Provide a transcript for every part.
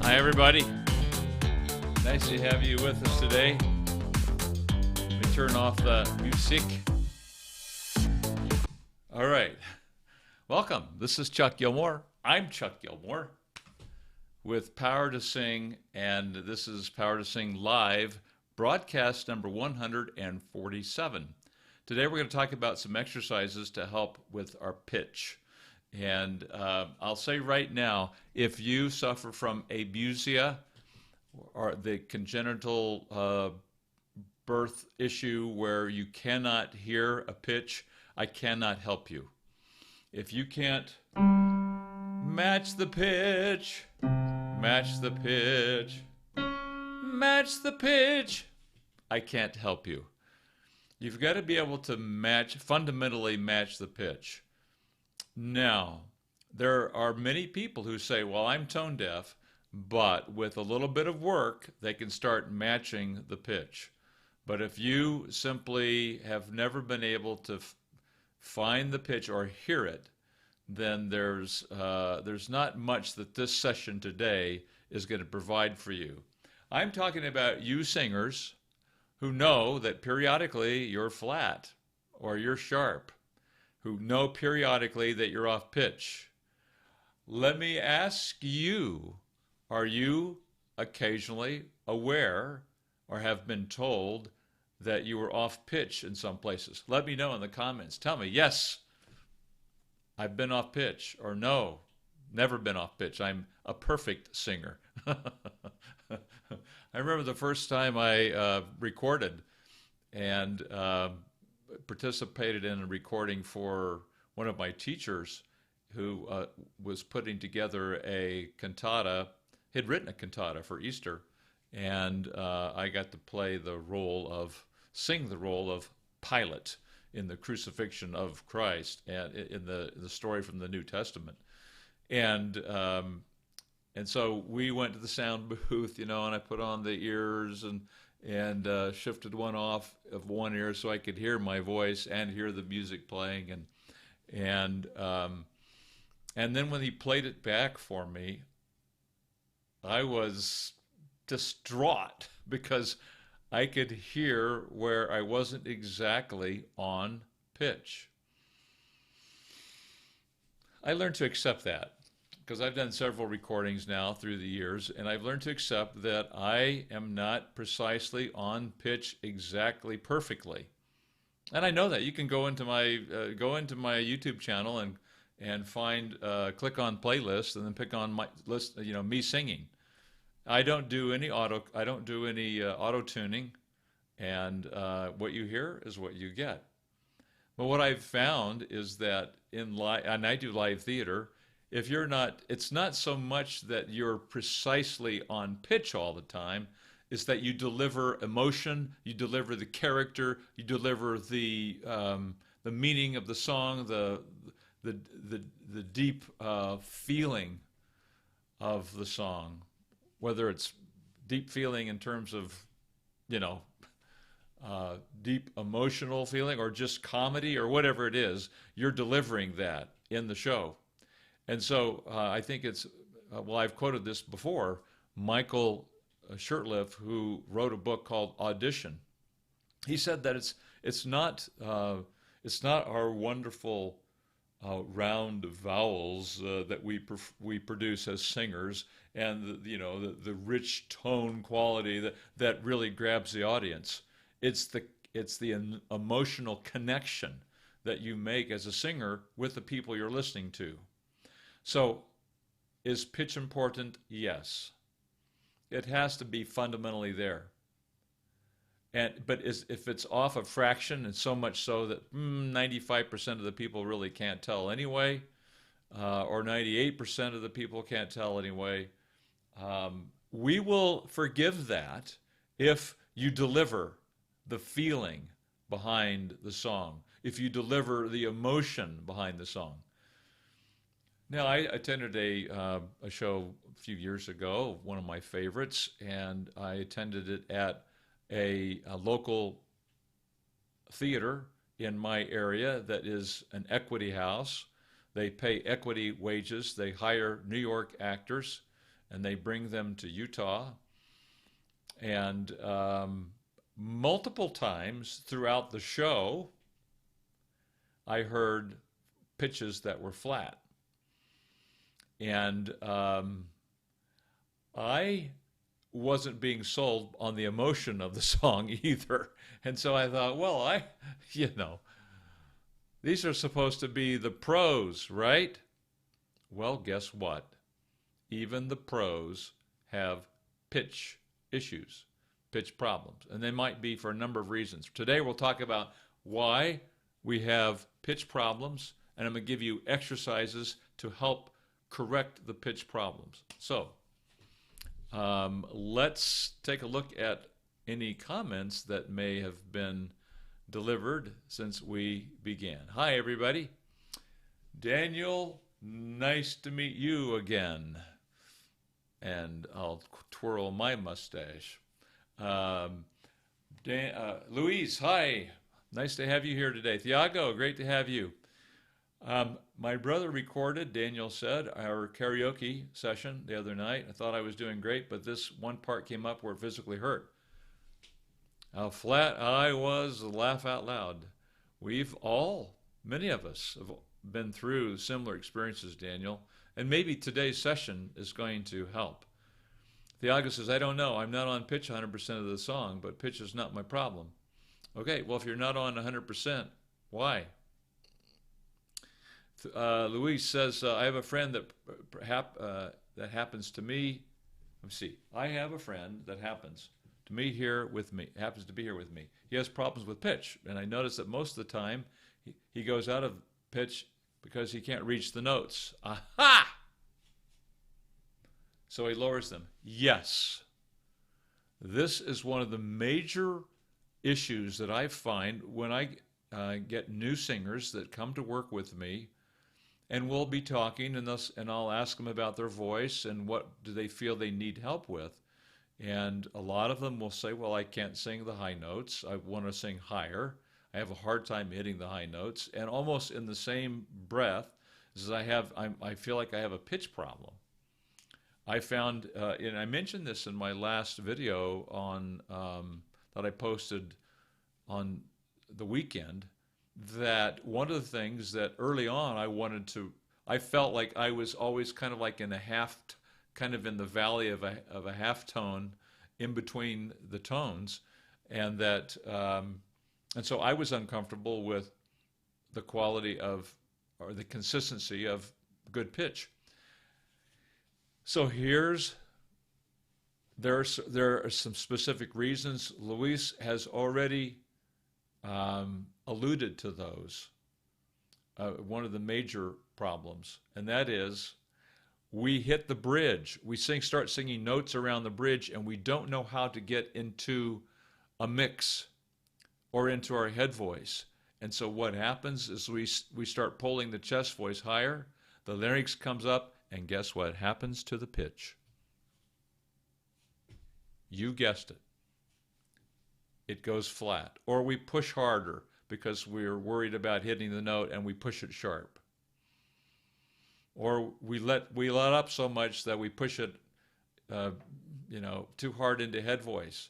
Hi, everybody. Nice to have you with us today. Let me turn off the music. All right. Welcome. This is Chuck Gilmore. I'm Chuck Gilmore with Power to Sing, and this is Power to Sing Live, broadcast number 147. Today we're going to talk about some exercises to help with our pitch. And I'll say right now, if you suffer from abusia or the congenital birth issue where you cannot hear a pitch, I cannot help you. If you can't match the pitch, match the pitch, match the pitch, I can't help you. You've got to be able to fundamentally match the pitch. Now, there are many people who say, well, I'm tone deaf, but with a little bit of work, they can start matching the pitch. But if you simply have never been able to find the pitch or hear it, then there's not much that this session today is going to provide for you. I'm talking about you singers who know that periodically you're flat or you're sharp, who know periodically that you're off pitch. Let me ask you, are you occasionally aware or have been told that you were off pitch in some places? Let me know in the comments. Tell me, yes, I've been off pitch, or no, never been off pitch. I'm a perfect singer. I remember the first time I recorded and participated in a recording for one of my teachers who was putting together a cantata. He'd written a cantata for Easter, and I got to sing the role of Pilate in the crucifixion of Christ and in the story from the New Testament. And so we went to the sound booth, and I put on the ears and shifted one off of one ear so I could hear my voice and hear the music playing, and then when he played it back for me, I was distraught because I could hear where I wasn't exactly on pitch. I learned to accept that, because I've done several recordings now through the years, and I've learned to accept that I am not precisely on pitch exactly perfectly. And I know that. You can go into my YouTube channel and find click on playlist and then pick on my list, me singing. I don't do any auto tuning, and what you hear is what you get. But what I've found is that and I do live theater. If you're not, it's not so much that you're precisely on pitch all the time. It's that you deliver emotion, you deliver the character, you deliver the meaning of the song, the deep feeling of the song, whether it's deep feeling in terms of, deep emotional feeling or just comedy or whatever it is, you're delivering that in the show. And so I think it's, I've quoted this before, Michael Shurtleff, who wrote a book called Audition. He said that it's not our wonderful round vowels that we produce as singers, and the rich tone quality that really grabs the audience. It's the emotional connection that you make as a singer with the people you're listening to. So, is pitch important? Yes. It has to be fundamentally there. But if it's off a fraction, and so much so that 95% of the people really can't tell anyway, or 98% of the people can't tell anyway, we will forgive that if you deliver the feeling behind the song, if you deliver the emotion behind the song. Now, I attended a show a few years ago, one of my favorites, and I attended it at a local theater in my area that is an equity house. They pay equity wages. They hire New York actors, and they bring them to Utah. And multiple times throughout the show, I heard pitches that were flat. And I wasn't being sold on the emotion of the song either. And so I thought, well, these are supposed to be the pros, right? Well, guess what? Even the pros have pitch issues, pitch problems, and they might be for a number of reasons. Today we'll talk about why we have pitch problems, and I'm going to give you exercises to help correct the pitch problems. So let's take a look at any comments that may have been delivered since we began. Hi, everybody. Daniel, nice to meet you again. And I'll twirl my mustache. Louise, hi. Nice to have you here today. Thiago, great to have you. My brother recorded, Daniel said, our karaoke session the other night. I thought I was doing great, but this one part came up where it physically hurt. How flat I was, laugh out loud. Many of us have been through similar experiences, Daniel, and maybe today's session is going to help. Thiago says, I don't know. I'm not on pitch 100% of the song, but pitch is not my problem. Okay, well, if you're not on 100%, why? Luis says, I have a friend that happens to me. Let me see. I have a friend that happens to be here with me. He has problems with pitch, and I notice that most of the time he goes out of pitch because he can't reach the notes. Aha! So he lowers them. Yes. This is one of the major issues that I find when I get new singers that come to work with me, and we'll be talking, and I'll ask them about their voice and what do they feel they need help with. And a lot of them will say, well, I can't sing the high notes. I want to sing higher. I have a hard time hitting the high notes. And almost in the same breath as I feel like I have a pitch problem. I found, and I mentioned this in my last video that I posted on the weekend, that one of the things that early on I felt like I was always kind of like in the valley of a half tone in between the tones, and so I was uncomfortable with the quality or the consistency of good pitch. So there are some specific reasons. Luis has already alluded to those. One of the major problems, and that is we hit the bridge. We start singing notes around the bridge, and we don't know how to get into a mix or into our head voice. And so what happens is we start pulling the chest voice higher, the larynx comes up, and guess what happens to the pitch? You guessed it. It goes flat. Or we push harder because we're worried about hitting the note and we push it sharp. Or we let up so much that we push it too hard into head voice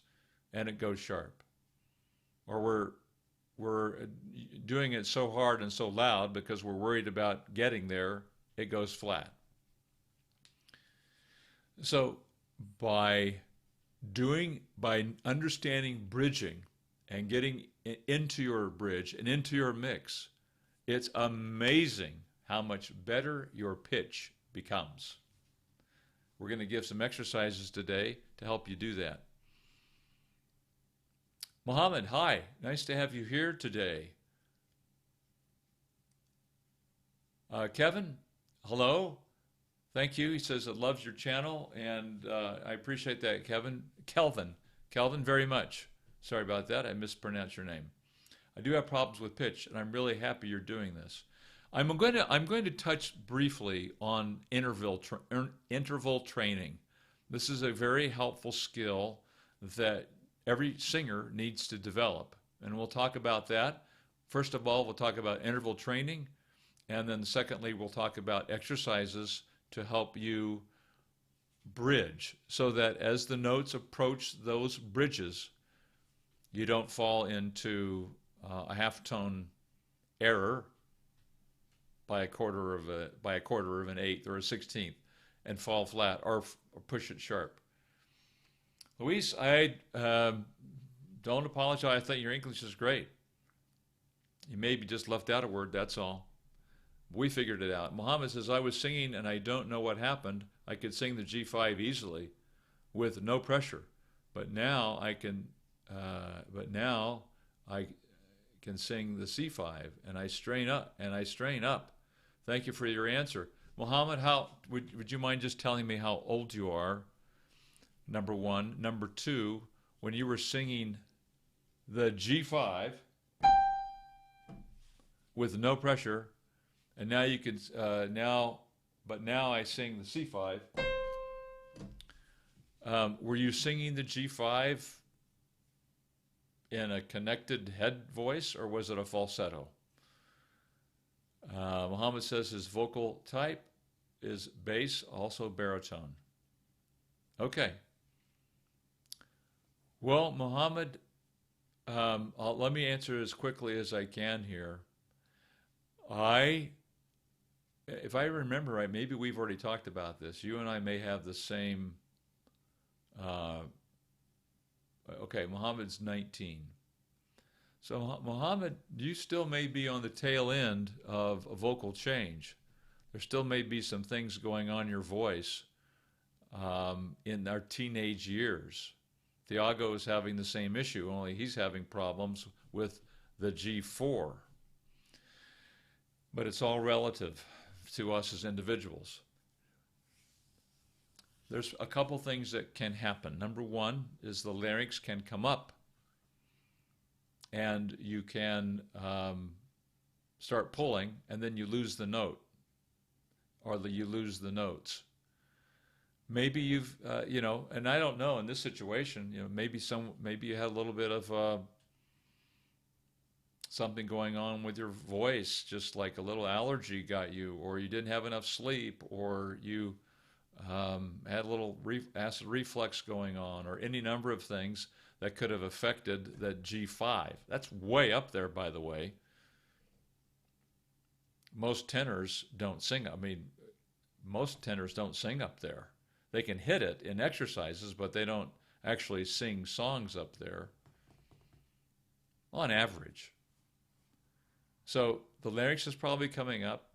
and it goes sharp. Or we're doing it so hard and so loud because we're worried about getting there, it goes flat. So by understanding bridging and getting into your bridge and into your mix, it's amazing how much better your pitch becomes. We're going to give some exercises today to help you do that. Mohammed, hi. Nice to have you here today. Kevin, hello. Thank you. He says it loves your channel, and I appreciate that, Kevin. Kelvin, very much. Sorry about that. I mispronounced your name. I do have problems with pitch, and I'm really happy you're doing this. I'm going to touch briefly on interval training. This is a very helpful skill that every singer needs to develop, and we'll talk about that. First of all, we'll talk about interval training, and then secondly, we'll talk about exercises to help you bridge, so that as the notes approach those bridges, you don't fall into a half tone error by a quarter of an eighth or a 16th and fall flat, or push it sharp. Luis, I don't apologize. I think your English is great. You maybe just left out a word, that's all. We figured it out. Muhammad says, I was singing and I don't know what happened. I could sing the G5 easily with no pressure. But now I can sing the C5 and I strain up. Thank you for your answer. Muhammad, how would you mind just telling me how old you are? Number one. Number two, when you were singing the G5 with no pressure, and now you can now I sing the C5. Were you singing the G5 in a connected head voice, or was it a falsetto? Muhammad says his vocal type is bass, also baritone. Okay. Well, Muhammad, let me answer as quickly as I can here. If I remember right, maybe we've already talked about this. You and I may have the same. Okay, Muhammad's 19. So, Muhammad, you still may be on the tail end of a vocal change. There still may be some things going on in your voice in our teenage years. Thiago is having the same issue, only he's having problems with the G4. But it's all relative to us as individuals. There's a couple things that can happen. Number one is the larynx can come up, and you can start pulling, and then you lose the note, or you lose the notes. Maybe you've, and I don't know in this situation, maybe you had a little bit of something going on with your voice, just like a little allergy got you, or you didn't have enough sleep, or you had a little acid reflux going on, or any number of things that could have affected that G5. That's way up there, by the way. Most tenors don't sing. Most tenors don't sing up there. They can hit it in exercises, but they don't actually sing songs up there on average. So the larynx is probably coming up,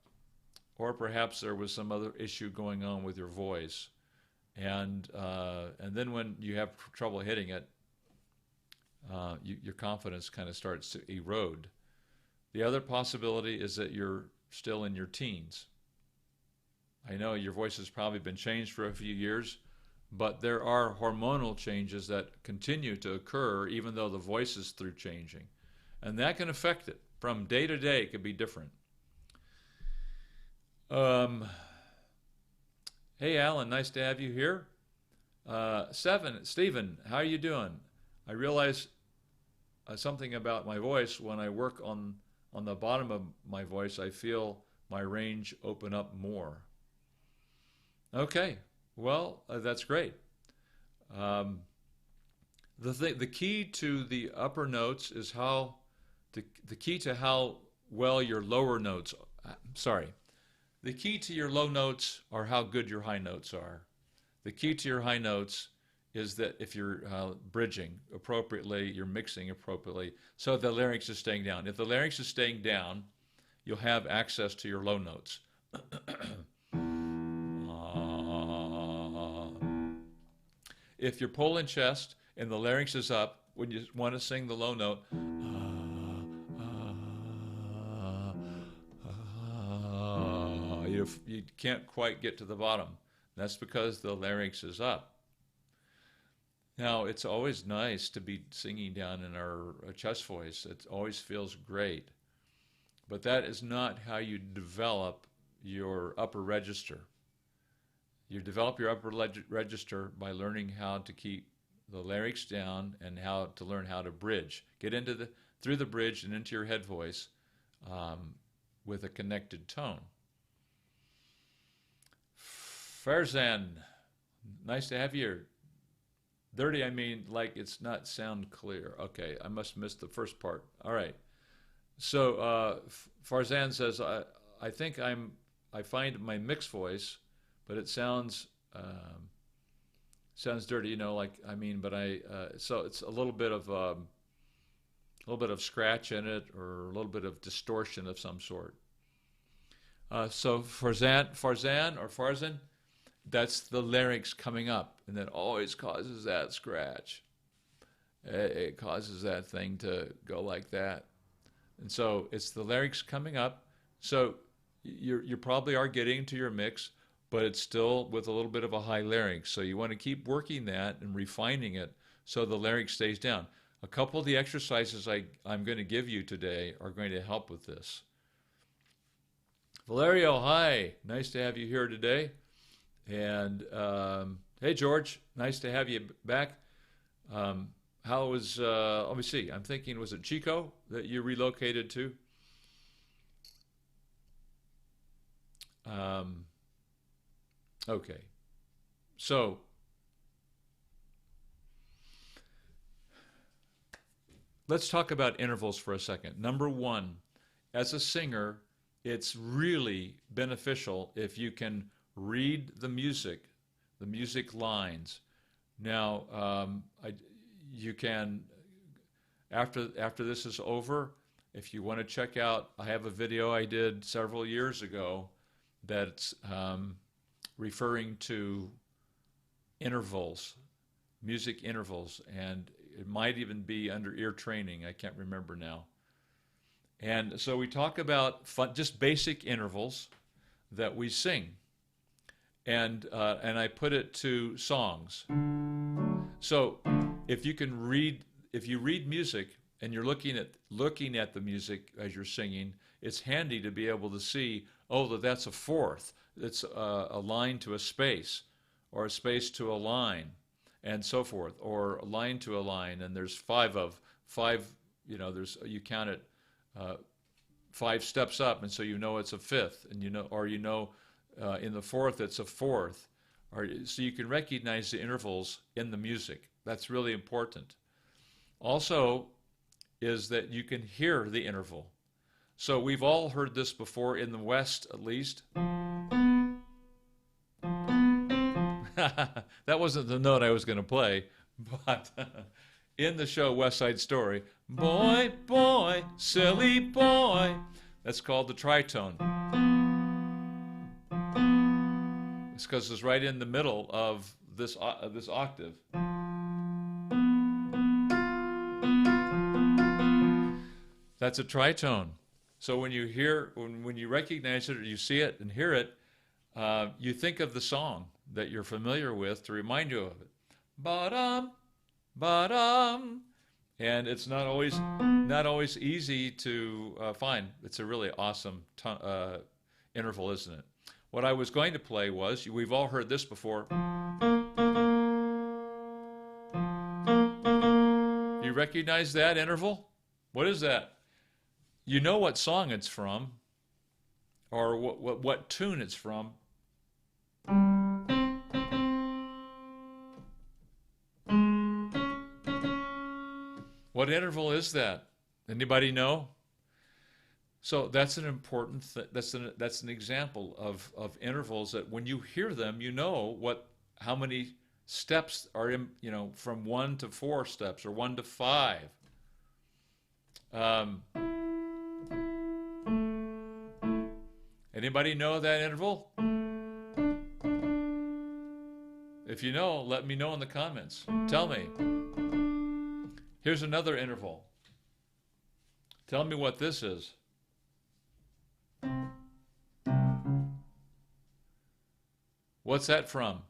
or perhaps there was some other issue going on with your voice. And then when you have trouble hitting it, your confidence kind of starts to erode. The other possibility is that you're still in your teens. I know your voice has probably been changed for a few years, but there are hormonal changes that continue to occur even though the voice is through changing. And that can affect it. From day to day, it could be different. Hey, Alan, nice to have you here. Stephen, how are you doing? I realize something about my voice. When I work on the bottom of my voice, I feel my range open up more. Okay, well, that's great. The key to the upper notes is how the key to how well your lower notes. The key to your low notes are how good your high notes are. The key to your high notes is that if you're bridging appropriately, you're mixing appropriately, so the larynx is staying down. If the larynx is staying down, you'll have access to your low notes. If you're pulling chest and the larynx is up, when you want to sing the low note, you can't quite get to the bottom. That's because the larynx is up. Now, it's always nice to be singing down in our chest voice. It always feels great. But that is not how you develop your upper register. You develop your upper register by learning how to keep the larynx down and how to learn how to bridge. Get through the bridge and into your head voice with a connected tone. Farzan, Nice to have you here. Dirty, I mean, like it's not sound clear. Okay, I must have missed the first part. All right. So Farzan says, I think I find my mixed voice, but it sounds dirty, you know, like, I mean, but so it's a little bit of scratch in it or a little bit of distortion of some sort. So Farzan, that's the larynx coming up, and that always causes that scratch. It causes that thing to go like that. And so it's the larynx coming up. So you probably are getting to your mix, but it's still with a little bit of a high larynx. So you want to keep working that and refining it so the larynx stays down. A couple of the exercises I'm going to give you today are going to help with this. Valerio, hi. Nice to have you here today. And hey, George, nice to have you back. How was, let me see, I'm thinking, was it Chico that you relocated to? Okay. So, let's talk about intervals for a second. Number one, as a singer, it's really beneficial if you can read the music lines. Now, you can, after this is over, if you want to check out, I have a video I did several years ago that's referring to intervals, music intervals, and it might even be under ear training. I can't remember now. And so we talk about just basic intervals that we sing, and I put it to songs. So if you read music and you're looking at the music as you're singing, it's handy to be able to see, oh, that's a fourth. It's a line to a space, or a space to a line, and so forth, or a line to a line. And there's five. You know, you count it 5 steps up, and so you know it's a fifth, and in the fourth it's a fourth, so you can recognize the intervals in the music. That's really important. Also, is that you can hear the interval. So we've all heard this before, in the West at least. That wasn't the note I was going to play, but in the show West Side Story, boy, boy, silly boy, that's called the tritone. It's because it's right in the middle of this octave. That's a tritone. So when you recognize it, or you see it and hear it, you think of the song that you're familiar with to remind you of it. Ba-dum, ba-dum. And it's not always easy to find. It's a really awesome interval, isn't it? What I was going to play was, we've all heard this before. You recognize that interval? What is that? You know what song it's from, or what tune it's from. What interval is that? Anybody know? So that's an important. That's an example of intervals that when you hear them, you know how many steps are in. You know, from 1 to 4 steps, or 1 to 5. Anybody know that interval? If you know, let me know in the comments. Tell me. Here's another interval. Tell me what this is. What's that from?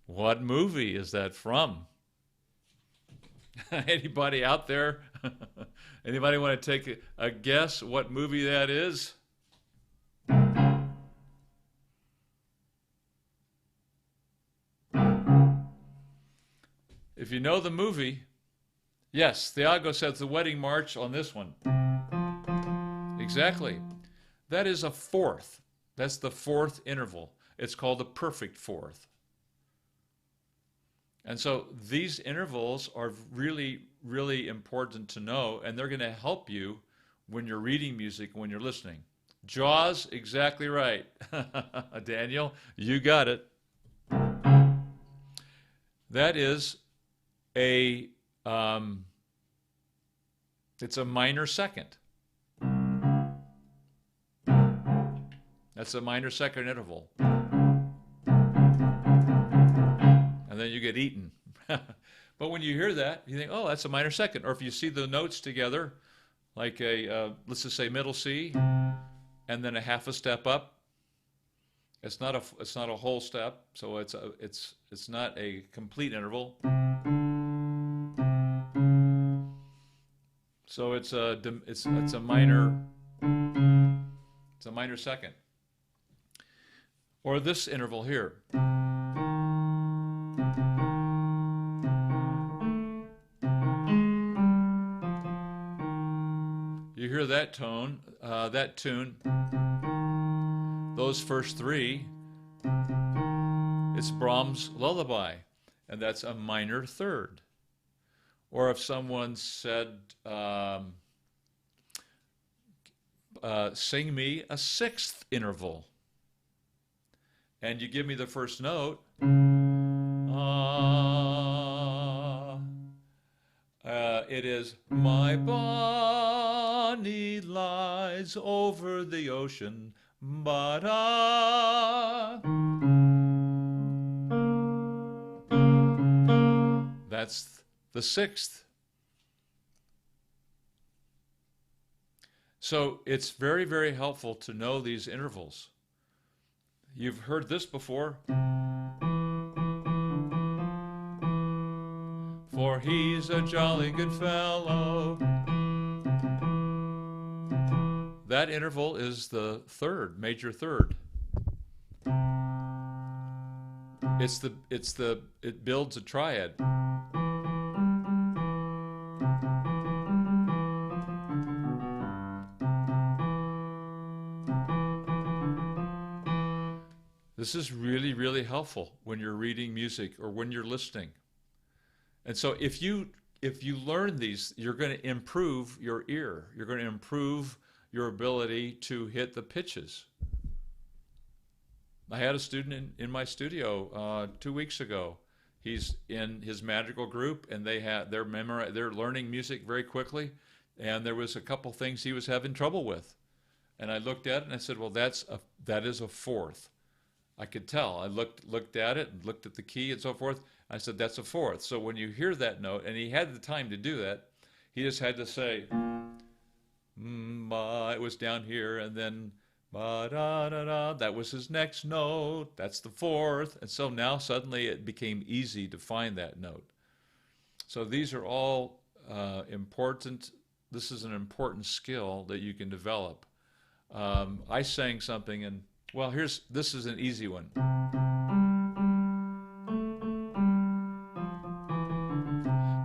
What movie is that from? Anybody out there? Anybody want to take a guess what movie that is? If you know the movie, yes, Thiago says the wedding march on this one. Exactly. That is a fourth. That's the fourth interval. It's called the perfect fourth. And so these intervals are really, really important to know, and they're going to help you when you're reading music, when you're listening. Jaws, exactly right. Daniel, you got it. That is it's a minor second. That's a minor second interval. And then you get eaten. But when you hear that, you think, oh, that's a minor second. Or if you see the notes together, like let's just say middle C, and then a half a step up. It's not a whole step, so it's not a complete interval. So it's a minor second. Or this interval here. You hear that tone, that tune, those first three, it's Brahms' Lullaby, and that's a minor third. Or if someone said, sing me a sixth interval, and you give me the first note, it is, my Bonnie lies over the ocean, ba-da. That's the sixth. So it's very, very helpful to know these intervals. You've heard this before. For he's a jolly good fellow. That interval is the third, major third. It builds a triad. This is really, really helpful when you're reading music or when you're listening. And so if you learn these, you're going to improve your ear. You're going to improve your ability to hit the pitches. I had a student in my studio 2 weeks ago. He's in his magical group, and they're learning music very quickly. And there was a couple things he was having trouble with, and I looked at it and I said, "Well, that is a fourth." I could tell. I looked at it and looked at the key and so forth. I said, that's a fourth. So when you hear that note, and he had the time to do that, he just had to say, it was down here, and then ba-da-da-da. That was his next note. That's the fourth. And so now suddenly it became easy to find that note. So these are all important. This is an important skill that you can develop. I sang something, and well, this is an easy one.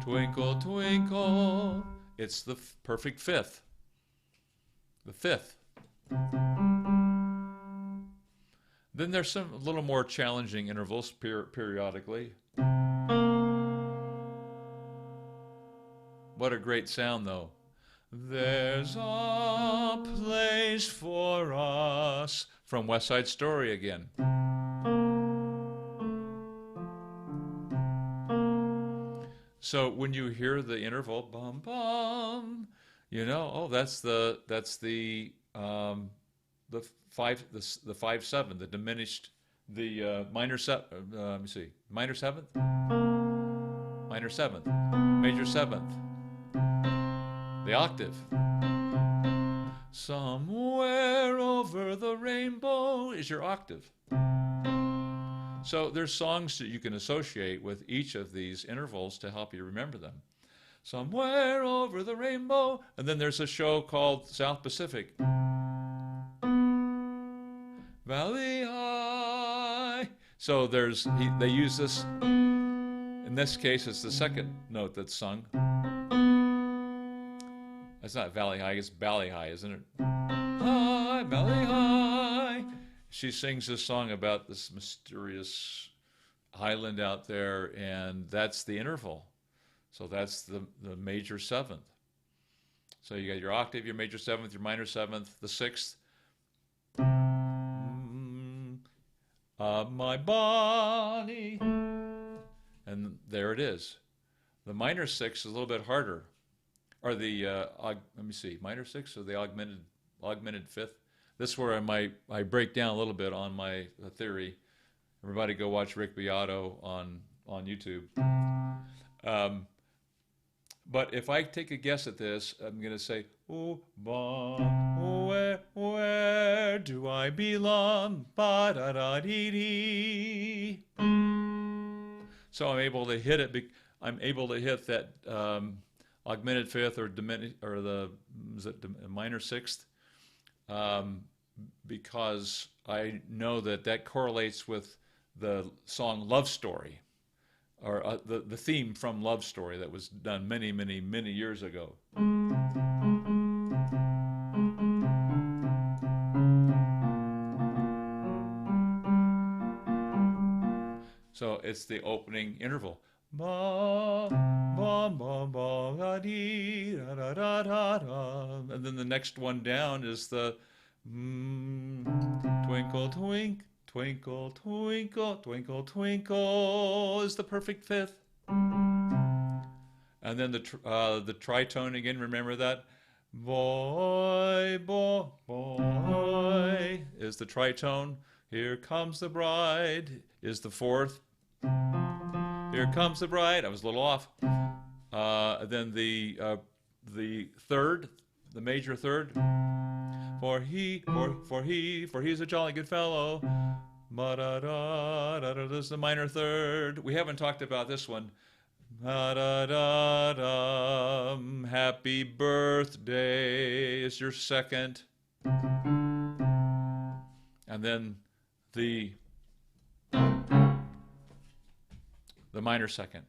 Twinkle, twinkle. It's the perfect fifth. The fifth. Then there's some little more challenging intervals periodically. What a great sound, though. There's a place for us, from West Side Story again. So when you hear the interval, bum bum, you know, oh, that's the 5/7, the diminished, the minor seventh, let me see, minor seventh, major seventh, the octave. Somewhere over the rainbow is your octave. So there's songs that you can associate with each of these intervals to help you remember them. Somewhere over the rainbow. And then there's a show called South Pacific. Valley High. So they use this, In this case, it's the second note that's sung. That's not valley high, it's bally high, isn't it? High, valley high. She sings this song about this mysterious highland out there, and that's the interval. So that's the major seventh. So you got your octave, your major seventh, your minor seventh, the sixth. My body. And there it is. The minor sixth is a little bit harder. Or the, let me see, minor sixth or the augmented fifth. This is where I break down a little bit on my theory. Everybody go watch Rick Beato on YouTube. But if I take a guess at this, I'm going to say, oh, where do I belong? Ba-da-da-dee-dee. So I'm able to hit it. I'm able to hit that augmented fifth or the minor sixth because I know that correlates with the song Love Story, or the theme from Love Story that was done many, many, many years ago. So it's the opening interval. Ba, ba, ba, ba, da, dee, da, da, da, da, da. And then the next one down is the twinkle, twink, twinkle, twinkle, twinkle, twinkle is the perfect fifth. And then the tritone again, remember that? Boy, boy, boy is the tritone. Here comes the bride is the fourth. Here comes the bride. I was a little off. Then the third, the major third. For he's a jolly good fellow. Ma-da-da-da-da, this is the minor third. We haven't talked about this one. Ma-da-da-da, happy birthday is your second. And then the minor second.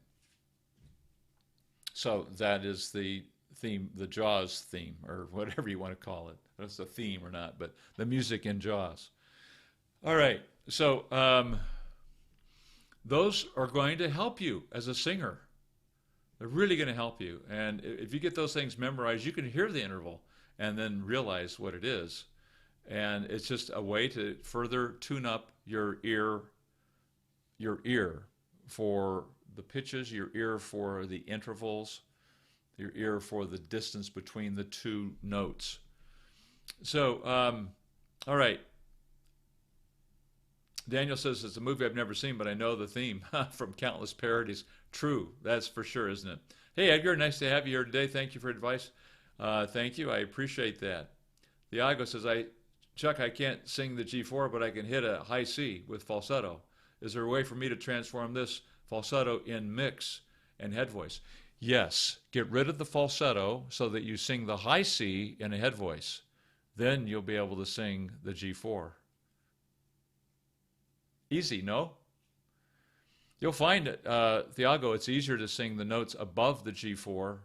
So that is the theme, the Jaws theme, or whatever you want to call it. If it's a theme or not, but the music in Jaws. All right, so those are going to help you as a singer. They're really going to help you. And if you get those things memorized, you can hear the interval and then realize what it is. And it's just a way to further tune up your ear for the pitches, your ear for the intervals, your ear for the distance between the two notes. So, all right. Daniel says, it's a movie I've never seen, but I know the theme from countless parodies. True, that's for sure, isn't it? Hey, Edgar, nice to have you here today. Thank you for advice. Thank you, I appreciate that. Thiago says, Chuck, I can't sing the G4, but I can hit a high C with falsetto. Is there a way for me to transform this falsetto in mix and head voice? Yes, get rid of the falsetto so that you sing the high C in a head voice. Then you'll be able to sing the G4. Easy, no? You'll find, Thiago, it's easier to sing the notes above the G4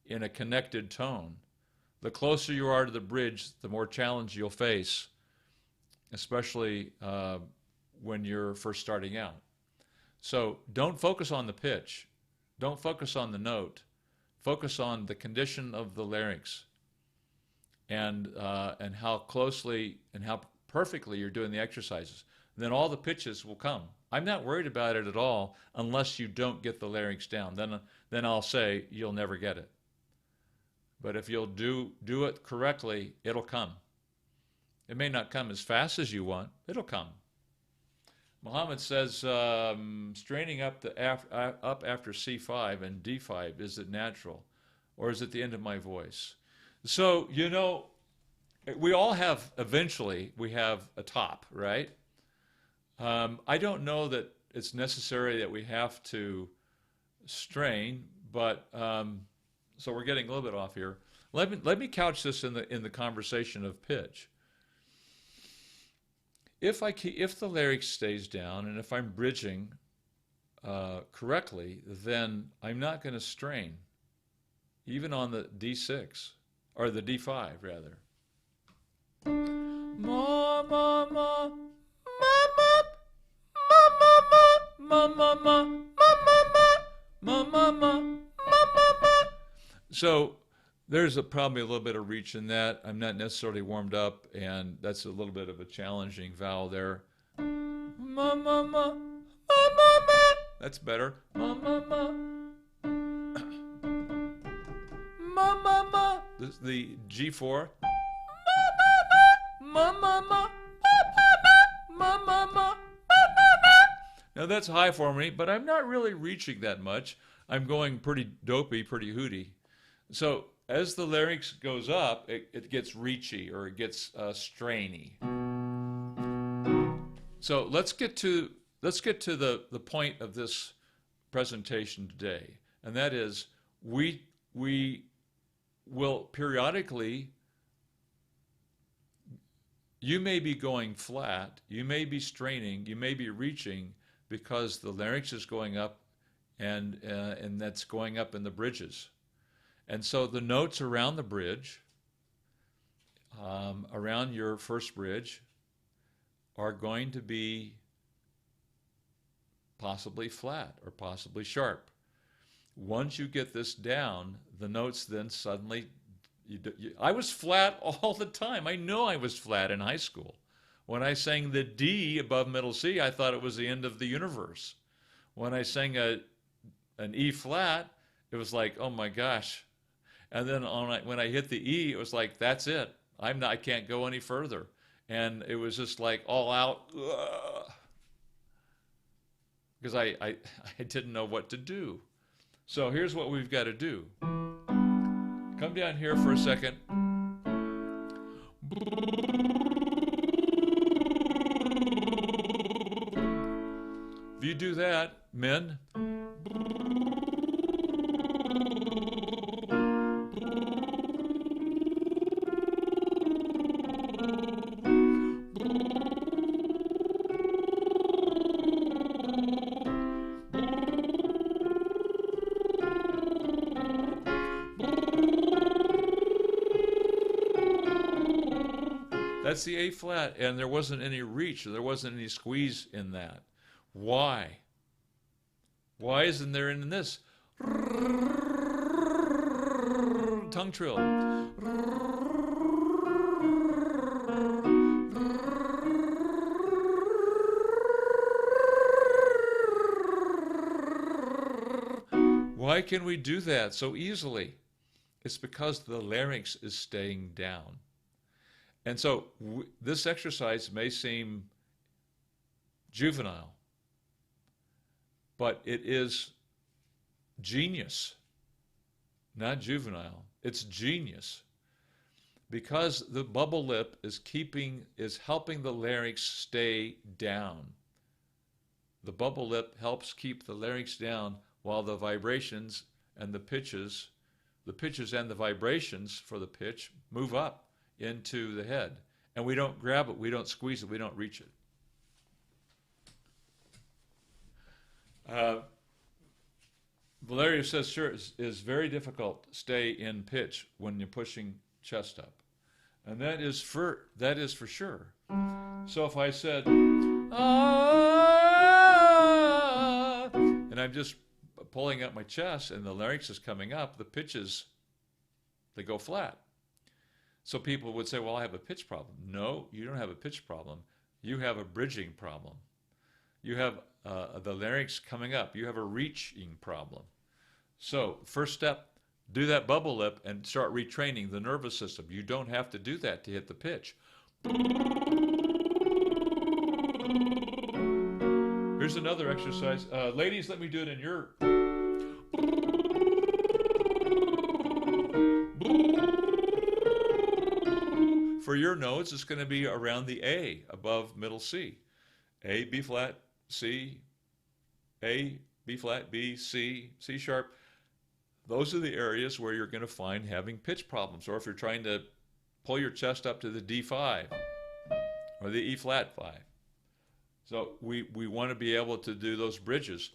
in a connected tone. The closer you are to the bridge, the more challenge you'll face, especially when you're first starting out. So don't focus on the pitch. Don't focus on the note. Focus on the condition of the larynx and how closly and how perfectly you're doing the exercises. Then all the pitches will come. I'm not worried about it at all unless you don't get the larynx down. Then I'll say you'll never get it. But if you'll do it correctly, it'll come. It may not come as fast as you want. It'll come. Muhammad says, straining up after C5 and D5, is it natural? Or is it the end of my voice? So, you know, we all have, eventually, we have a top, right? I don't know that it's necessary that we have to strain, but so we're getting a little bit off here. Let me couch this in the conversation of pitch. If the larynx stays down and if I'm bridging correctly, then I'm not going to strain, even on the D6, or the D5 rather. Ma, ma, ma, ma, ma, ma, ma, ma, ma, ma, ma, ma, ma. So there's probably a little bit of reach in that. I'm not necessarily warmed up, and that's a little bit of a challenging vowel there. Ma, ma, ma, ma, ma, ma. That's better. Ma, ma, ma. Ma, ma, ma. The G4. Ma, ma, ma. Ma, ma, ma. Now that's high for me, but I'm not really reaching that much. I'm going pretty dopey, pretty hooty. So as the larynx goes up, it gets reachy, or it gets strainy. So let's get to the point of this presentation today, and that is we will periodically. You may be going flat, you may be straining, you may be reaching because the larynx is going up, and that's going up in the bridges. And so the notes around the bridge, around your first bridge, are going to be possibly flat or possibly sharp. Once you get this down, the notes then suddenly, I was flat all the time. I know I was flat in high school. When I sang the D above middle C, I thought it was the end of the universe. When I sang an E flat, it was like, oh my gosh. And then when I hit the E, it was like, that's it. I can't go any further. And it was just like all out, because I didn't know what to do. So here's what we've got to do. Come down here for a second. If you do that, men, that's the A flat, and there wasn't any reach, there wasn't any squeeze in that. Why? Why isn't there in this? Tongue trill. Why can we do that so easily? It's because the larynx is staying down. And so this exercise may seem juvenile, but it is genius, not juvenile. It's genius, because the bubble lip is helping the larynx stay down. The bubble lip helps keep the larynx down while the vibrations and the pitches and the vibrations for the pitch move up into the head. And we don't grab it, we don't squeeze it, we don't reach it. Valeria says, sure, it's very difficult to stay in pitch when you're pushing chest up. And that is for sure. So if I said, ah, and I'm just pulling up my chest and the larynx is coming up, the pitches, they go flat. So people would say, well, I have a pitch problem. No, you don't have a pitch problem. You have a bridging problem. You have the larynx coming up. You have a reaching problem. So first step, do that bubble lip and start retraining the nervous system. You don't have to do that to hit the pitch. Here's another exercise. Ladies, let me do it in your... For your notes, it's going to be around the A above middle C. A, B flat, C, A, B flat, B, C, C sharp. Those are the areas where you're going to find having pitch problems. Or if you're trying to pull your chest up to the D5 or the E flat 5. So we want to be able to do those bridges.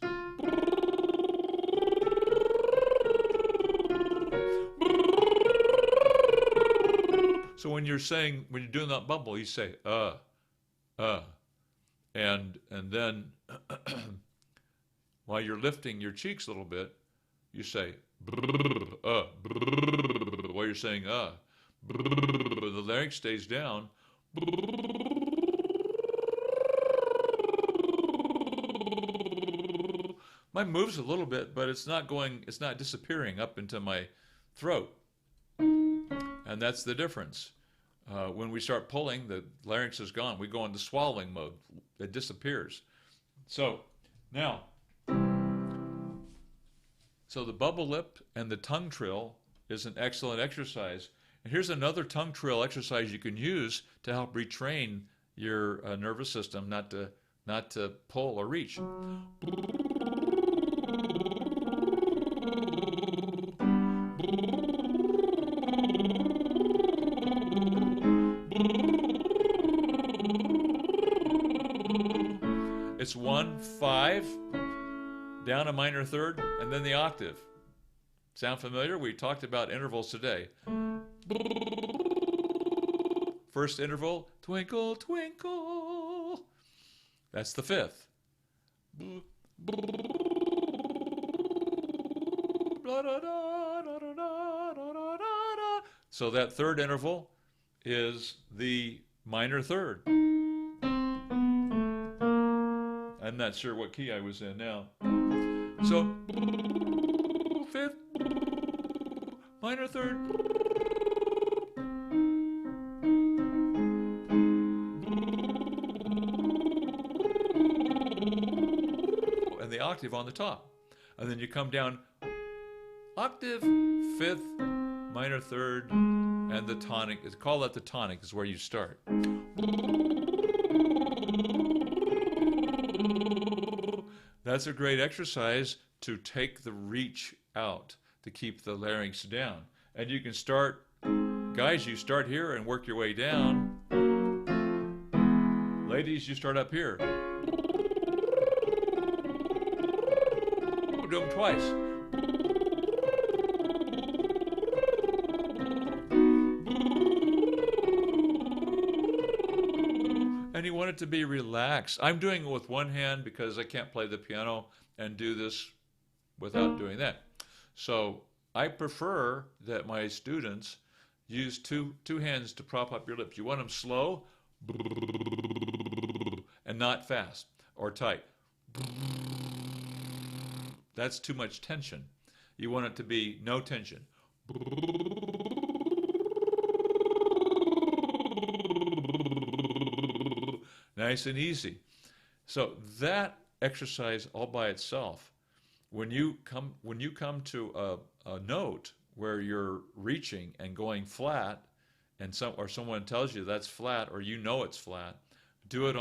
So when you're doing that bubble, you say, uh, and then while you're lifting your cheeks a little bit, you say, while you're saying, the larynx stays down. Mine moves a little bit, but it's not disappearing up into my throat. And that's the difference. When we start pulling, the larynx is gone. We go into swallowing mode. It disappears. So now, the bubble lip and the tongue trill is an excellent exercise. And here's another tongue trill exercise you can use to help retrain your nervous system not to pull or reach. It's 1-5, down a minor third, and then the octave. Sound familiar? We talked about intervals today. First interval, twinkle, twinkle. That's the fifth. So that third interval is the minor third. I'm not sure what key I was in now. So, fifth, minor third. And the octave on the top. And then you come down octave, fifth, minor third, and the tonic. Call that the tonic, is where you start. That's a great exercise to take the reach out, to keep the larynx down. And you can start, guys, you start here and work your way down. Ladies, you start up here. Do them twice. And you want it to be relaxed. I'm doing it with one hand because I can't play the piano and do this without doing that. So I prefer that my students use two hands to prop up your lips. You want them slow and not fast or tight. That's too much tension. You want it to be no tension. Nice and easy. So that exercise all by itself, when you come to a note where you're reaching and going flat, and someone tells you that's flat, or you know it's flat, do it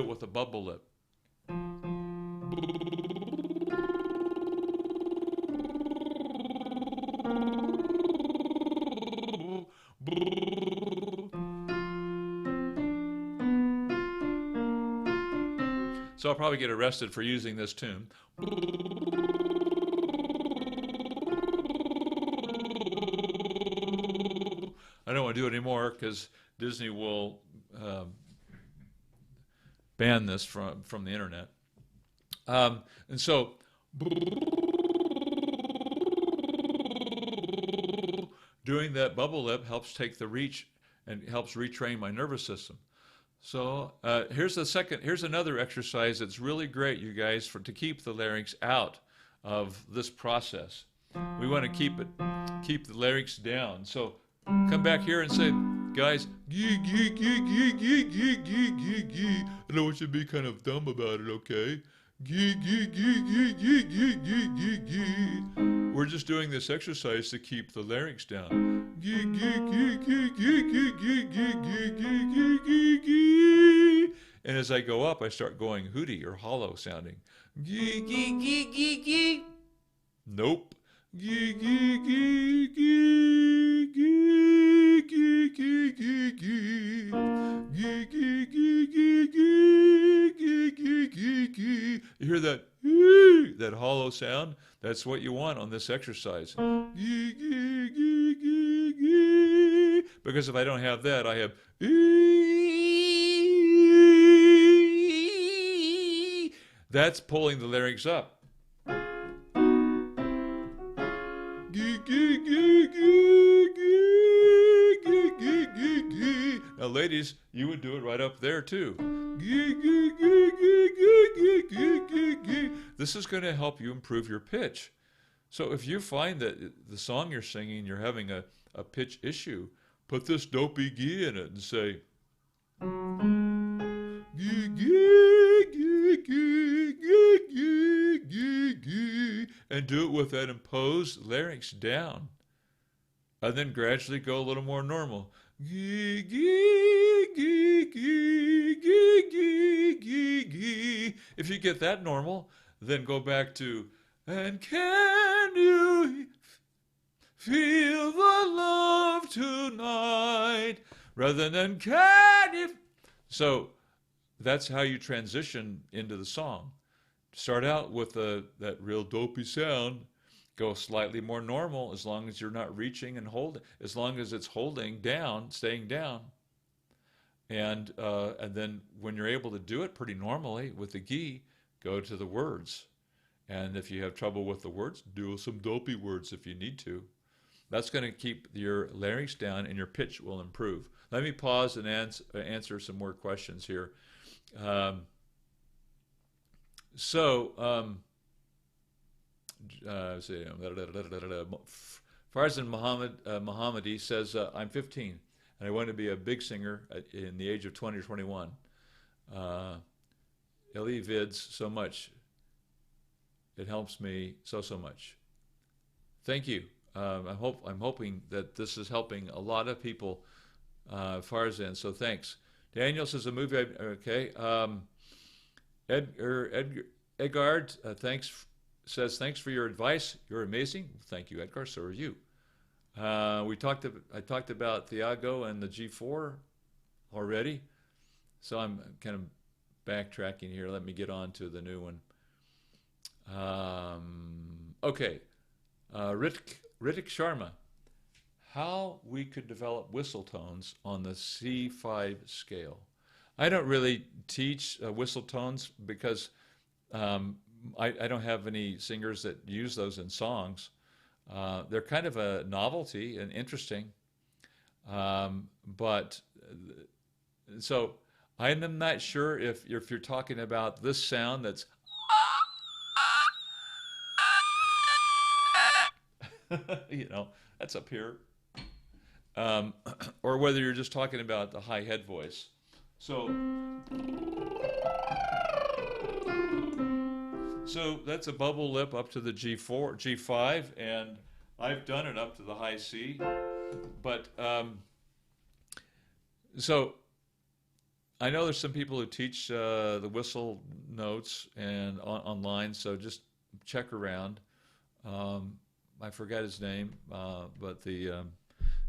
with a bubble lip. So I'll probably get arrested for using this tune. I don't want to do it anymore because Disney will ban this from the internet. And so doing that bubble lip helps take the reach and helps retrain my nervous system. So here's another exercise that's really great, you guys, to keep the larynx out of this process. We want to keep the larynx down. So come back here and say, guys, gee, gee, gee, gee, gee, gee, gee, gee, gee. I don't want you to be kind of dumb about it, okay? Gee, gee, gee, gee, gee, gee, gee, gee, gee. We're just doing this exercise to keep the larynx down. Gee, gee, gee, gee, gee, gee, gee, gee, gee, gee, gee, gee. And as I go up, I start going hooty or hollow sounding. Gee, gee, gee, gee, gee. Nope. Gee, gee, gee, gee, gee, gee, gee, gee, gee. Gee, gee, gee, gee, gee, gee. hear that that hollow sound? That's what you want on this exercise. Because if I don't have that, I have that's pulling the larynx up. Now, ladies, you would do it right up there too. This is going to help you improve your pitch. So if you find that the song you're singing, you're having a pitch issue, put this dopey gee in it and say, and do it with that imposed larynx down. And then gradually go a little more normal. If you get that normal, then go back to, and can you feel the love tonight, rather than can you. So that's how you transition into the song. Start out with that real dopey sound. Go slightly more normal, as long as you're not reaching and holding, as long as it's holding down, staying down. And then when you're able to do it pretty normally with the gi, go to the words. And if you have trouble with the words, do some dopey words if you need to. That's going to keep your larynx down and your pitch will improve. Let me pause and answer some more questions here. Farzan Mohammadi says, I'm 15 and I want to be a big singer in the age of 20 or 21. Eli vids so much. It helps me so much. Thank you. I'm hoping that this is helping a lot of people, Farzan, so thanks. Daniel says a movie, okay. Edgard, says, thanks for your advice. You're amazing. Thank you, Edgar. So are you. I talked about Thiago and the G4 already. So I'm kind of backtracking here. Let me get on to the new one. Okay. Ritik Sharma. How we could develop whistle tones on the C5 scale. I don't really teach whistle tones because I don't have any singers that use those in songs. They're kind of a novelty and interesting. But so I'm not sure if you're talking about this sound that's that's up here. Or whether you're just talking about the high head voice. So that's a bubble lip up to the G4, G5, and I've done it up to the high C. But so I know there's some people who teach the whistle notes and online, so just check around. I forgot his name, but the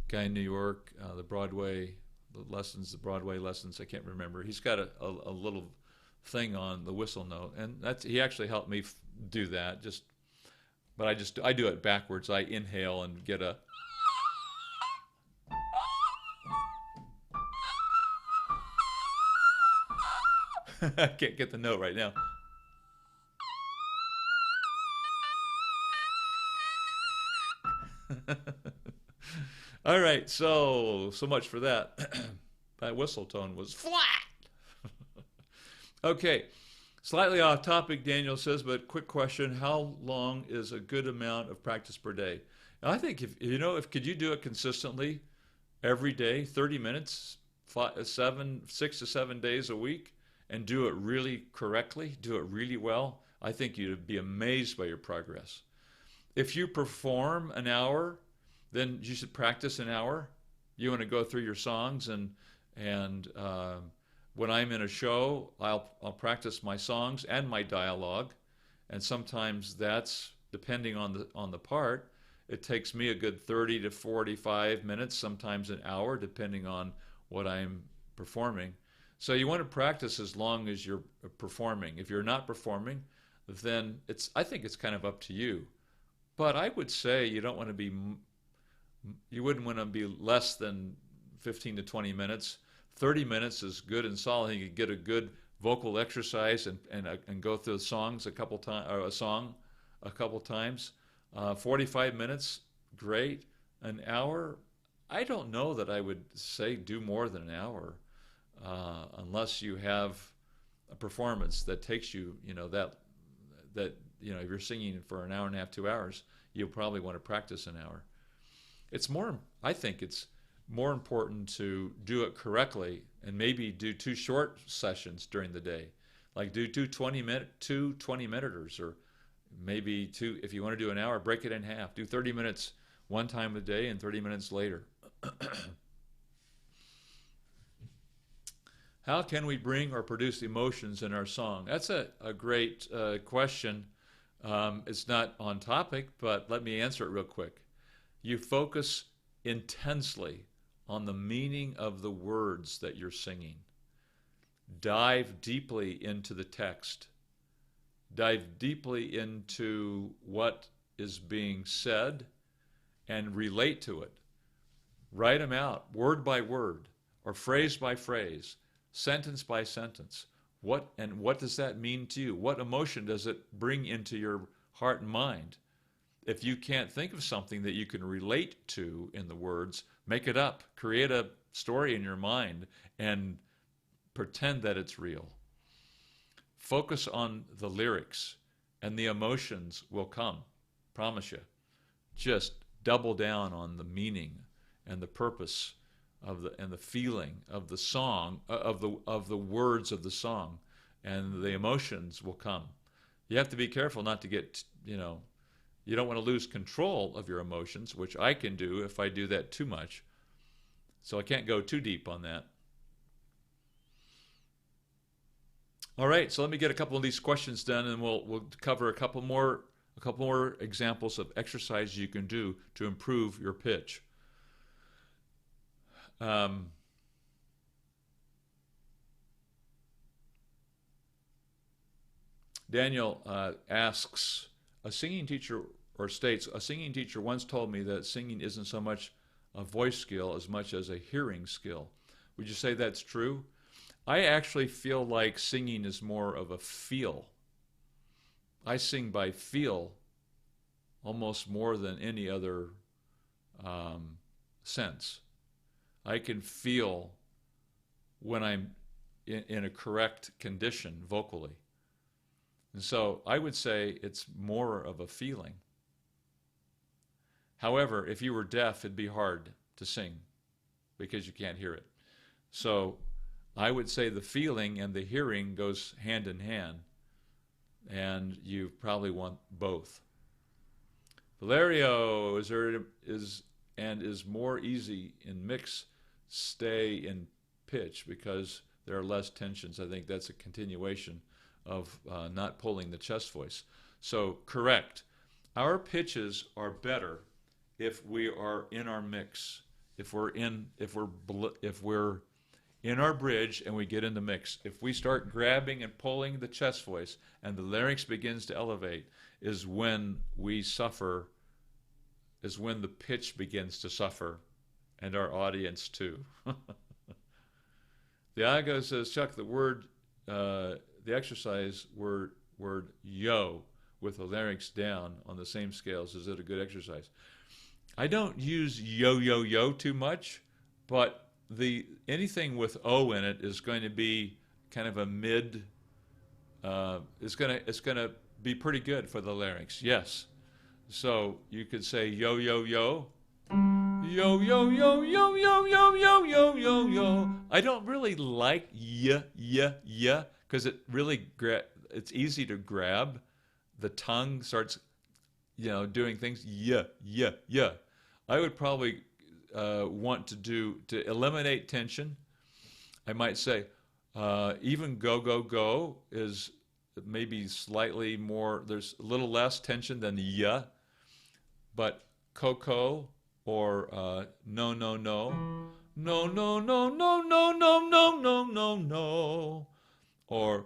guy in New York, the Broadway lessons, I can't remember. He's got a little thing on the whistle note, and he actually helped me do that. But I do it backwards. I inhale and get a. I can't get the note right now. All right, so much for that. That whistle tone was flat. Okay, slightly off topic, Daniel says, but quick question: how long is a good amount of practice per day? And I think if could you do it consistently every day, 30 minutes, 6 to 7 days a week, and do it really correctly, do it really well, I think you'd be amazed by your progress. If you perform an hour, then you should practice an hour. You want to go through your songs, and when I'm in a show, I'll practice my songs and my dialogue, and sometimes that's depending on the part. It takes me a good 30 to 45 minutes, sometimes an hour, depending on what I'm performing. So you want to practice as long as you're performing. If you're not performing, then I think it's kind of up to you. But I would say you wouldn't want to be less than 15 to 20 minutes. 30 minutes is good and solid. You could get a good vocal exercise and go through the songs a couple times, or a song a couple times. 45 minutes, great. An hour, I don't know that I would say do more than an hour, unless you have a performance that takes you, if you're singing for an hour and a half, 2 hours, you'll probably want to practice an hour. I think it's more important to do it correctly and maybe do 2 short sessions during the day. Like do 2 20-minuters, or maybe 2, if you want to do an hour, break it in half. Do 30 minutes one time a day and 30 minutes later. How can we bring or produce emotions in our song? That's a great question. It's not on topic, but let me answer it real quick. You focus intensely on the meaning of the words that you're singing. Dive deeply into the text. Dive deeply into what is being said and relate to it. Write them out, word by word, or phrase by phrase, sentence by sentence. What does that mean to you? What emotion does it bring into your heart and mind? If you can't think of something that you can relate to in the words, make it up. Create a story in your mind and pretend that it's real. Focus on the lyrics and the emotions will come. Promise you. Just double down on the meaning and the purpose and the feeling of the song, of the words of the song, and the emotions will come. You have to be careful not to get, you don't want to lose control of your emotions, which I can do if I do that too much. So I can't go too deep on that. All right, so let me get a couple of these questions done, and we'll cover a couple more examples of exercises you can do to improve your pitch. Daniel asks, a singing teacher once told me that singing isn't so much a voice skill as much as a hearing skill. Would you say that's true? I actually feel like singing is more of a feel. I sing by feel almost more than any other sense. I can feel when I'm in a correct condition vocally. And so I would say it's more of a feeling. However, if you were deaf, it'd be hard to sing because you can't hear it. So I would say the feeling and the hearing goes hand in hand, and you probably want both. Valerio, is more easy in mix, stay in pitch because there are less tensions. I think that's a continuation of not pulling the chest voice. So correct. Our pitches are better if we are in our mix. If we're in our bridge and we get in the mix. If we start grabbing and pulling the chest voice and the larynx begins to elevate, is when we suffer, is when the pitch begins to suffer, and our audience too. Diago says, Chuck, the exercise word yo with the larynx down on the same scales, is it a good exercise? I don't use yo yo yo too much, but anything with O in it is going to be kind of a mid. It's gonna be pretty good for the larynx. Yes, so you could say yo yo yo, yo yo yo yo yo yo yo yo yo yo. I don't really like yeah because it really it's easy to grab. The tongue starts, doing things. Yeah. I would probably want to eliminate tension. I might say even go is maybe slightly more. There's a little less tension than the yeah, but coco or no, or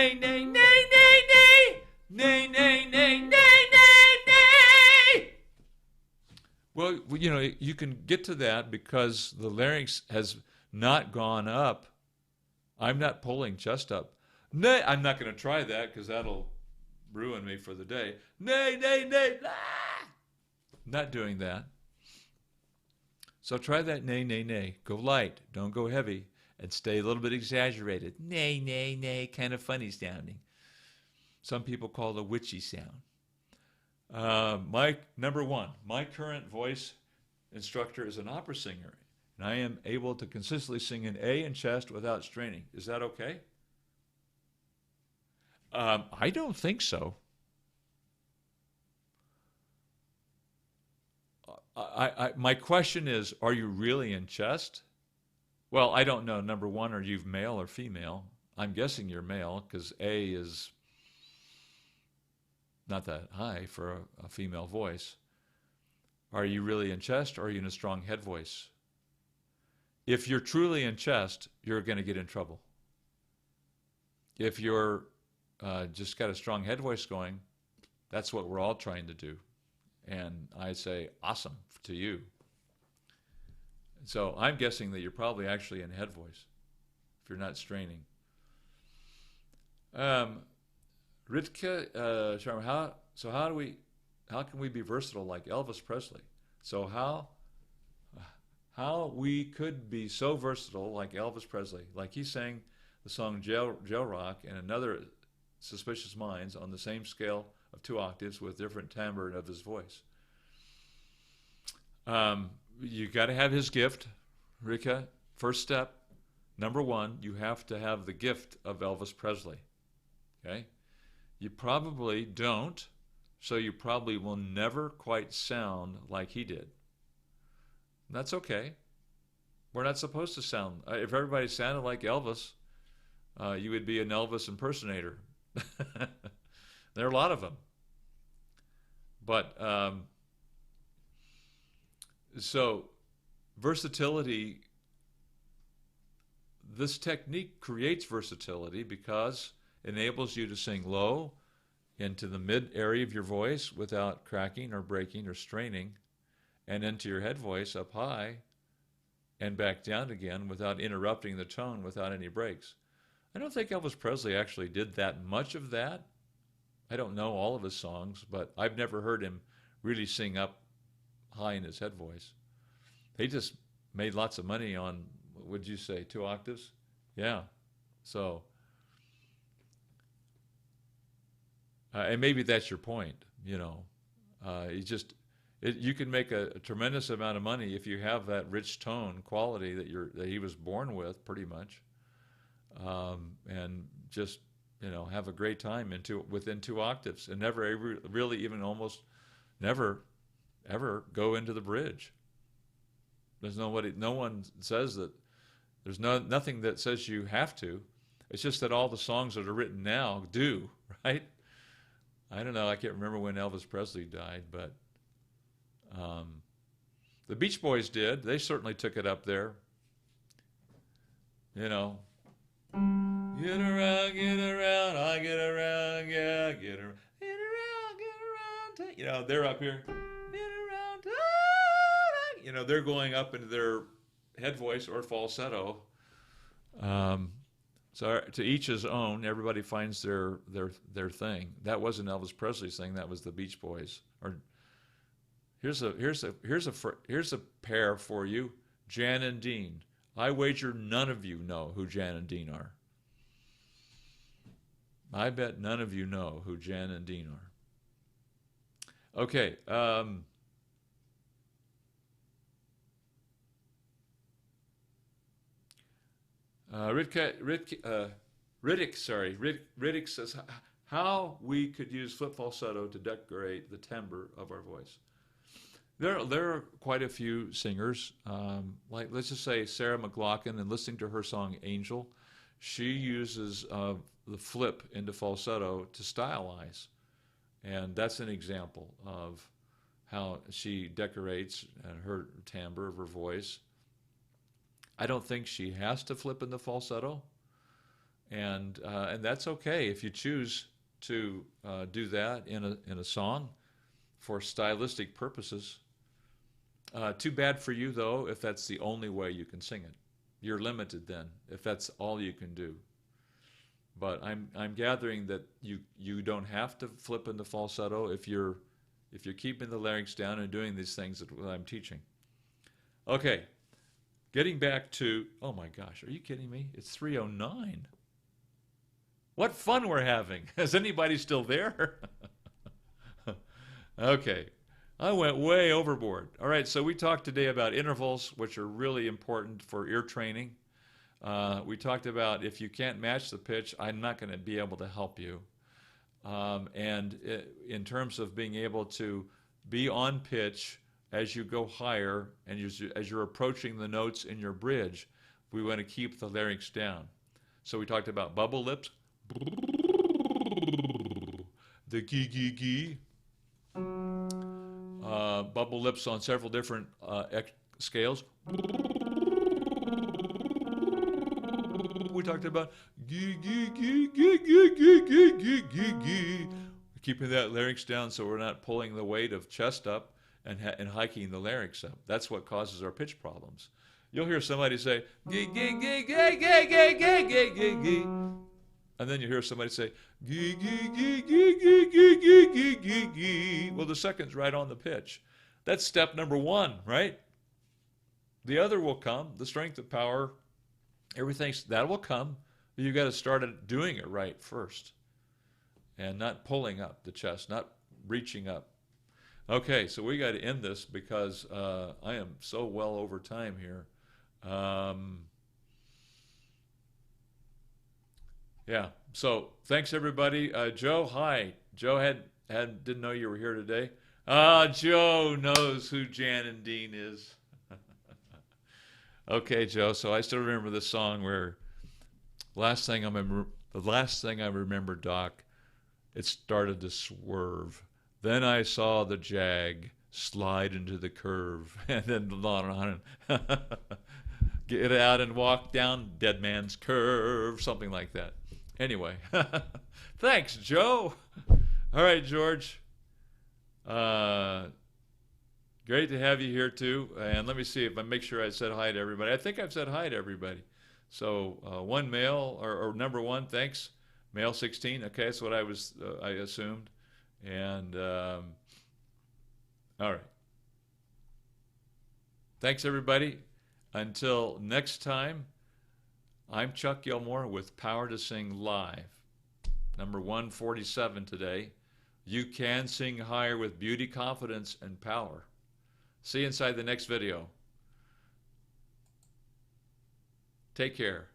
nay, nay, nay, nay, nay, nay, nay, nay, nay, nay, nay. Well, you can get to that because the larynx has not gone up. I'm not pulling chest up. Nay, I'm not going to try that because that'll ruin me for the day. Nay, nay, nay, ah! Not doing that. So try that nay, nay, nay. Go light. Don't go heavy. And stay a little bit exaggerated. Nay, nay, nay. Kind of funny sounding. Some people call it a witchy sound. Number one, my current voice instructor is an opera singer. And I am able to consistently sing an A in chest without straining. Is that okay? I don't think so. My question is, are you really in chest? Well, I don't know. Number one, are you male or female? I'm guessing you're male because A is not that high for a female voice. Are you really in chest or are you in a strong head voice? If you're truly in chest, you're going to get in trouble. If you're just got a strong head voice going, that's what we're all trying to do. And I say, awesome to you. So I'm guessing that you're probably actually in head voice if you're not straining. Ritke, Sharma, how can we be versatile like Elvis Presley? So how we could be so versatile like Elvis Presley, like he sang the song Jail Rock and another Suspicious Minds on the same scale of 2 octaves with different timbre of his voice. You got to have his gift, Rika, First step, number one, you have to have the gift of Elvis Presley. Okay? You probably don't, so you probably will never quite sound like he did. That's okay. We're not supposed to sound. If everybody sounded like Elvis, you would be an Elvis impersonator. There are a lot of them. But so versatility, this technique creates versatility because it enables you to sing low into the mid area of your voice without cracking or breaking or straining, and into your head voice up high and back down again without interrupting the tone, without any breaks. I don't think Elvis Presley actually did that much of that. I don't know all of his songs, but I've never heard him really sing up high in his head voice. He just made lots of money on, would you say, 2 octaves? Yeah. So, and maybe that's your point, you know. You can make a tremendous amount of money if you have that rich tone quality that he was born with, pretty much, and just, you know, have a great time within 2 octaves, and never really even almost never ever go into the bridge. No one says that. There's nothing that says you have to. It's just that all the songs that are written now do, right? I don't know. I can't remember when Elvis Presley died, but the Beach Boys did. They certainly took it up there. You know, get around, I get around, yeah, get around, you know, they're up here. Get around, you know, they're going up into their head voice or falsetto. So to each his own. Everybody finds their thing. That wasn't Elvis Presley's thing. That was the Beach Boys. Or here's a pair for you, Jan and Dean. I wager none of you know who Jan and Dean are. I bet none of you know who Jan and Dean are. Okay. Riddick says how we could use flip falsetto to decorate the timbre of our voice. There are quite a few singers, like let's just say Sarah McLachlan, and listening to her song Angel, she uses the flip into falsetto to stylize, and that's an example of how she decorates her timbre of her voice. I don't think she has to flip in the falsetto, and that's okay if you choose to do that in a song for stylistic purposes. Too bad for you though if that's the only way you can sing it. You're limited then if that's all you can do. But I'm gathering that you don't have to flip in the falsetto if you're keeping the larynx down and doing these things that I'm teaching. Okay. Getting back to, oh my gosh, are you kidding me? It's 3:09. What fun we're having. Is anybody still there? Okay. I went way overboard. All right, so we talked today about intervals, which are really important for ear training. We talked about if you can't match the pitch, I'm not going to be able to help you. And in terms of being able to be on pitch as you go higher and as you're approaching the notes in your bridge, we want to keep the larynx down. So we talked about bubble lips, the gee, bubble lips on several different scales. We talked about keeping that larynx down so we're not pulling the weight of chest up and hiking the larynx up. That's what causes our pitch problems. You'll hear somebody say, gee, gee, gee, gee, gee, gee, gee, gee, gee, gee. And then you hear somebody say, gee, gee, gee, gee, gee, gee, gee, gee, gee, gee. Well, the second's right on the pitch. That's step number one, right? The other will come, the strength of power, everything, that will come. But you've got to start doing it right first. And not pulling up the chest, not reaching up. Okay, so we got to end this because I am so well over time here. Yeah. So thanks everybody. Joe, hi. Joe didn't know you were here today. Joe knows who Jan and Dean is. Okay, Joe. So I still remember this song where the last thing I remember, Doc, it started to swerve. Then I saw the Jag slide into the curve, and then on get out and walk down Dead Man's Curve, something like that. Anyway, thanks, Joe. All right, George. Uh, Great to have you here too. And let me see if I make sure I said hi to everybody. I think I've said hi to everybody. So one male or number one, thanks. Male 16. Okay, that's what I assumed. And all right. Thanks everybody. Until next time, I'm Chuck Gilmore with Power to Sing Live. Number 147 today. You can sing higher with beauty, confidence, and power. See you inside the next video. Take care.